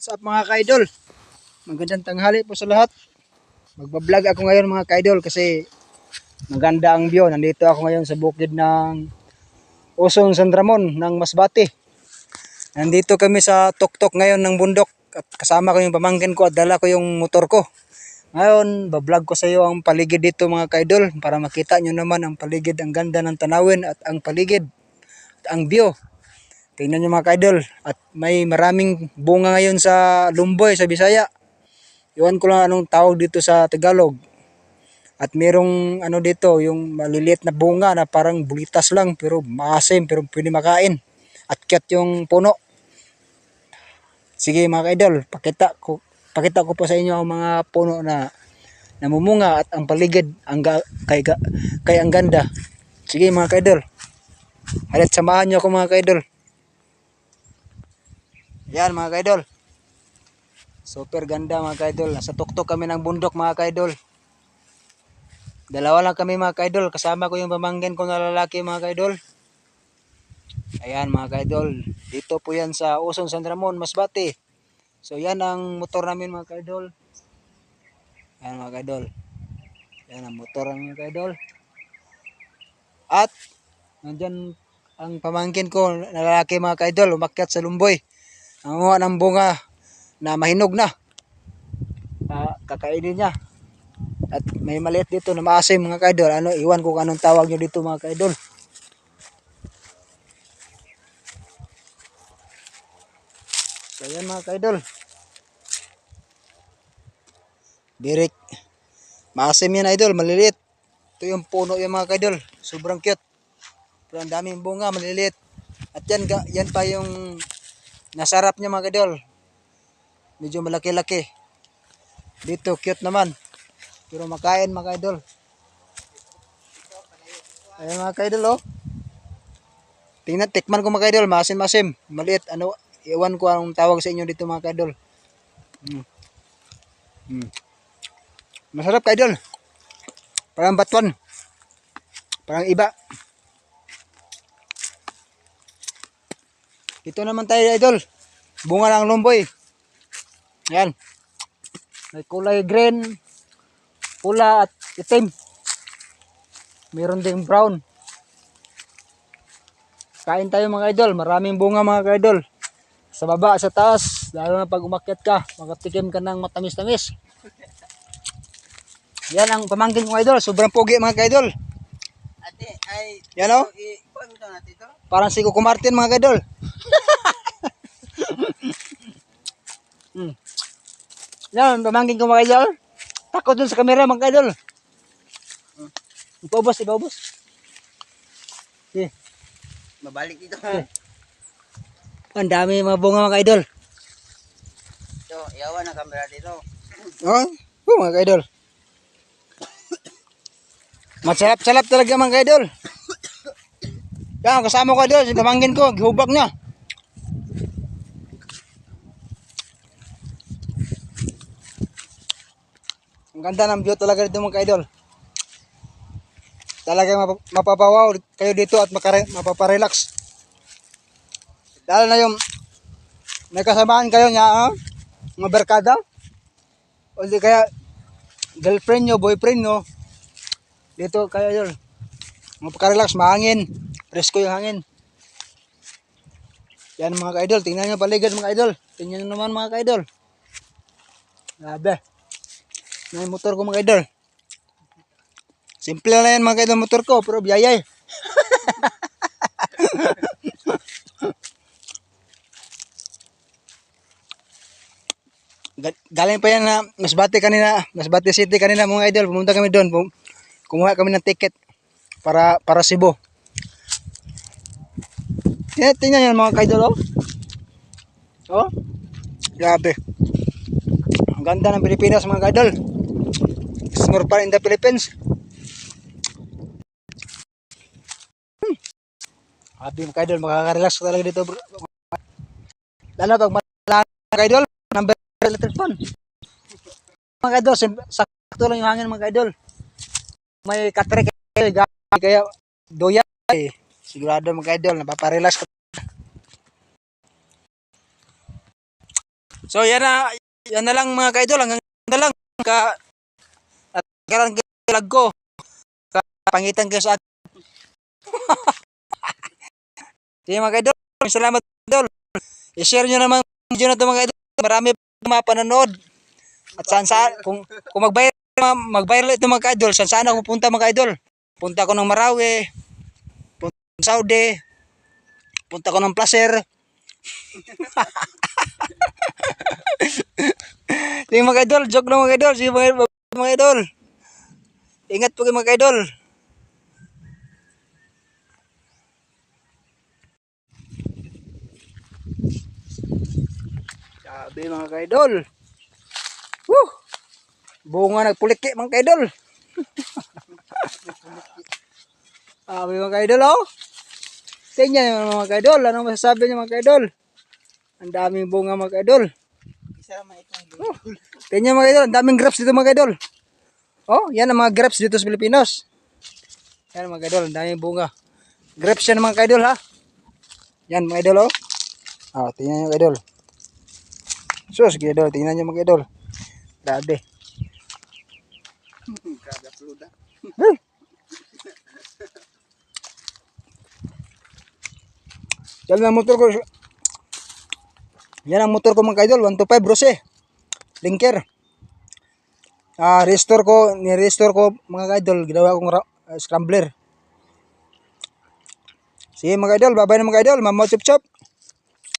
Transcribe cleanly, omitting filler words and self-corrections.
What's up mga ka-idol? Magandang tanghali po sa lahat. Magbablog ako ngayon mga ka-idol kasi maganda ang view. Nandito ako ngayon sa bukid ng Usong San Ramon ng Masbate. Nandito kami sa tuktok ngayon ng bundok at kasama ko yung pamangkin ko at dala ko yung motor ko. Ngayon, bablog ko sa iyo ang paligid dito mga ka-idol para makita nyo naman ang paligid, ang ganda ng tanawin at ang paligid at ang view. Tingnan nyo mga ka-idol, at may maraming bunga ngayon sa Lumboy, sa Bisaya. Iwan ko lang anong tawag dito sa Tagalog. At merong ano dito, yung maliliit na bunga na parang bulitas lang pero maasim pero pwede makain. At cute yung puno. Sige mga ka-idol, pakita ko pa sa inyo ang mga puno na namumunga at ang paligid kay ang ganda. Sige mga ka-idol. Halit samahan nyo ako mga ka-idol. Yan mga ka-idol. Super ganda mga ka-idol. Nasa tuktok kami ng bundok mga ka-idol. Dalawa lang kami mga ka-idol. Kasama ko yung pamangkin ko na lalaki mga ka-idol. Ayan mga ka-idol. Dito po yan sa Usong San Ramon, Masbate. So yan ang motor namin mga ka-idol. Ayan mga ka-idol. Yan ang motor namin mga ka-idol. At nandyan ang pamangkin ko na lalaki mga ka-idol. Umakyat sa Lumboy. Nanguha ng bunga na mahinog na. Kakainin niya. At may maliit dito na maasim mga ka-idol. Ano, iwan ko kung anong tawag nyo dito mga ka-idol. So yan mga ka-idol. Birik. Maasim yan idol, maliliit. Ito yung puno yung mga ka-idol. Sobrang cute. Pero ang daming bunga, maliliit. At yan pa yung nasarap niya mga ka-idol. Medyo malaki-laki. Dito cute naman. Pero makain mga ka-idol. Ayan mga ka-idol oh. Tikman ko mga ka-idol, masim-masim. Maliit, ano, iwan ko anong tawag sa inyo dito mga ka-idol. Masarap ka-idol. Parang batuan. Parang iba. Ito naman tayo idol. Bunga ng lumboy. Yan. May kulay green, pula at itim. Meron ding brown. Kain tayo mga idol. Maraming bunga mga ka-idol. Sa baba, sa taas. Lalo na pag umakyat ka, makatikim ka ng matamis-tamis. Yan ang pamangkin ko idol. Sobrang pogi mga ka-idol. Ate, ay... Yan o. Ikuha mo ito natin ito? Parang si Coco Martin mga ka-idol. Yan, pamangkin ko mga ka-idol. Takot dun sa camera mga ka-idol. Ipaubos. Okay. Mabalik dito ha. Ang dami mga bunga mga ka-idol. So, iyawan ang camera dito. Oh, mga ka-idol. Masarap-sarap talaga mga ka-idol. Yan, kasama ko idol, si pamangkin ko, gihubak niya. Ang ganda ng view talaga dito mga ka-idol. Talagang mapapawaw kayo dito at mapaparelax. Dahil na yung may kasamaan kayo niya, mga barkada. O di kaya girlfriend nyo, boyfriend nyo. Dito kayo idol. Mapakarelax, mahangin. Presko yung hangin. Yan mga ka-idol, tingnan nyo paligid mga idol. Tingnan nyo naman mga ka-idol. Grabe. May motor ko mga idol. Simple lang yan mga ka-idol motor ko, pero biyayay. Galing pa yan na Masbate kanina, Masbate City kanina mga idol. Pumunta kami doon, kumuha kami ng ticket para Cebu. Tingnan yan mga ka-idol oh. Oh. Grabe. Ang ganda ng Pilipinas mga ka-idol. It's more fun in the Philippines. Happy mga ka-idol, makaka-relax talaga dito bro. Lalo pag malakas mga ka-idol, number electric fan. Mga ka-idol, sakto lang yung hangin mga ka-idol. May katrek kaya doya eh. Sigurado mga ka-idol, napaparelax ka. So yan na lang mga ka-idol, hanggang na lang at karan vlog ko. Pangitan kayo sa akin. Sige mga ka-idol, salamat idol. I-share nyo naman ang video na ito mga ka-idol. Marami pa mapanonood. At kung mag-viral ito mga ka-idol, saan ako pupunta mga ka-idol? Punta ako ng Marawi, punta ng Saudi, punta ako ng Placer. Sige mga idol, joke lang mga idol. Sige mga idol. Ingat po kayo mga idol. Sabi mga idol. Woo! Bunga nagpuliki mga idol. Sabi mga idol oh. Tingnan nyo mga idol. Anong masasabi nyo mga idol? Ang daming bunga mga idol. Isa man itong Tingnan mga idol, ang daming grapes dito mga idol. Oh, yan ang mga grapes dito sa Pilipinas. Yan mga idol, ang daming bunga. Grapes yan mga idol ha. Yan mga idol oh. Ah, tingnan nyo mga idol. Sus, mga idol, tingnan nyo mga idol. Grabe. Kada pluda. Hey. Yan ang motor ko. Yan ang motor ko mga idol, 125 Rose. Linker. Ni-restore ko mga idol, ginawa kong scrambler. Sige mga idol, bye-bye na mga idol, mama chop chop.